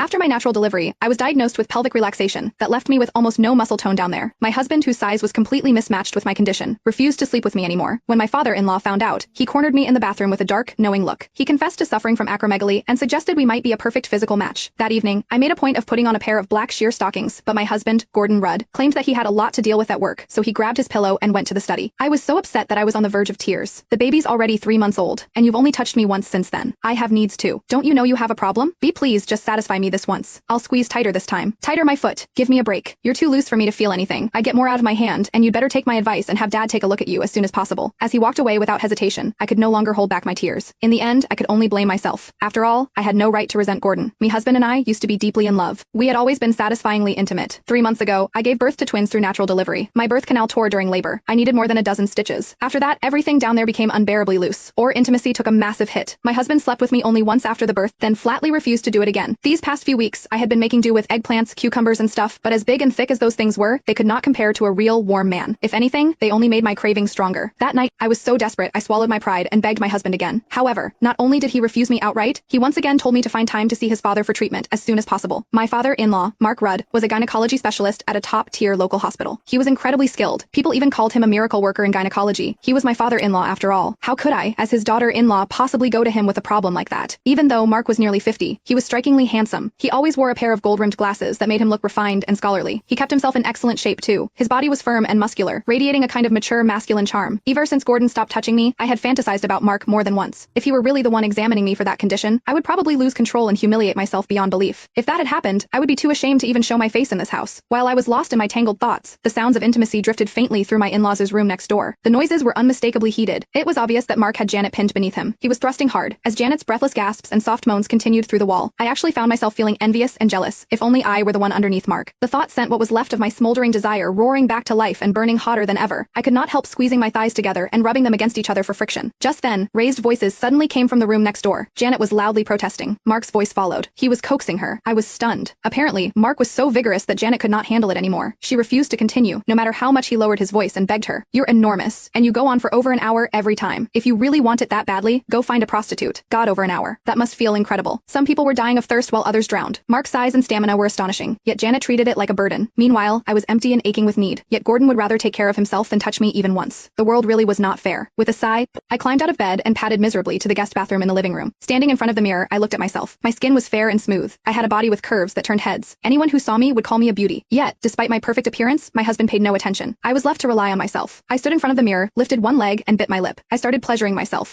After my natural delivery, I was diagnosed with pelvic relaxation that left me with almost no muscle tone down there. My husband, whose size was completely mismatched with my condition, refused to sleep with me anymore. When my father-in-law found out, he cornered me in the bathroom with a dark, knowing look. He confessed to suffering from acromegaly and suggested we might be a perfect physical match. That evening, I made a point of putting on a pair of black sheer stockings, but my husband, Gordon Rudd, claimed that he had a lot to deal with at work, so he grabbed his pillow and went to the study. I was so upset that I was on the verge of tears. The baby's already 3 months old, and you've only touched me once since then. I have needs too. Don't you know you have a problem? Be pleased, just satisfy me this once. I'll squeeze tighter this time. Tighter my foot. Give me a break. You're too loose for me to feel anything. I get more out of my hand, and you'd better take my advice and have Dad take a look at you as soon as possible. As he walked away without hesitation, I could no longer hold back my tears. In the end, I could only blame myself. After all, I had no right to resent Gordon. My husband and I used to be deeply in love. We had always been satisfyingly intimate. 3 months ago, I gave birth to twins through natural delivery. My birth canal tore during labor. I needed more than a dozen stitches. After that, everything down there became unbearably loose. Our intimacy took a massive hit. My husband slept with me only once after the birth, then flatly refused to do it again. These past few weeks, I had been making do with eggplants, cucumbers and stuff, but as big and thick as those things were, they could not compare to a real, warm man. If anything, they only made my cravings stronger. That night, I was so desperate, I swallowed my pride and begged my husband again. However, not only did he refuse me outright, he once again told me to find time to see his father for treatment as soon as possible. My father-in-law, Mark Rudd, was a gynecology specialist at a top-tier local hospital. He was incredibly skilled. People even called him a miracle worker in gynecology. He was my father-in-law after all. How could I, as his daughter-in-law, possibly go to him with a problem like that? Even though Mark was nearly 50, he was strikingly handsome. He always wore a pair of gold-rimmed glasses that made him look refined and scholarly. He kept himself in excellent shape too. His body was firm and muscular, radiating a kind of mature masculine charm. Ever since Gordon stopped touching me, I had fantasized about Mark more than once. If he were really the one examining me for that condition, I would probably lose control and humiliate myself beyond belief. If that had happened, I would be too ashamed to even show my face in this house. While I was lost in my tangled thoughts, the sounds of intimacy drifted faintly through my in-laws' room next door. The noises were unmistakably heated. It was obvious that Mark had Janet pinned beneath him. He was thrusting hard, as Janet's breathless gasps and soft moans continued through the wall. I actually found myself feeling envious and jealous. If only I were the one underneath Mark. The thought sent what was left of my smoldering desire roaring back to life and burning hotter than ever. I could not help squeezing my thighs together and rubbing them against each other for friction. Just then, raised voices suddenly came from the room next door. Janet was loudly protesting. Mark's voice followed. He was coaxing her. I was stunned. Apparently, Mark was so vigorous that Janet could not handle it anymore. She refused to continue, no matter how much he lowered his voice and begged her. You're enormous, and you go on for over an hour every time. If you really want it that badly, go find a prostitute. God, over an hour. That must feel incredible. Some people were dying of thirst while others drowned. Mark's size and stamina were astonishing, yet Janet treated it like a burden. Meanwhile, I was empty and aching with need, yet Gordon would rather take care of himself than touch me even once. The world really was not fair. With a sigh, I climbed out of bed and padded miserably to the guest bathroom in the living room. Standing in front of the mirror, I looked at myself. My skin was fair and smooth. I had a body with curves that turned heads. Anyone who saw me would call me a beauty. Yet, despite my perfect appearance, my husband paid no attention. I was left to rely on myself. I stood in front of the mirror, lifted one leg, and bit my lip. I started pleasuring myself.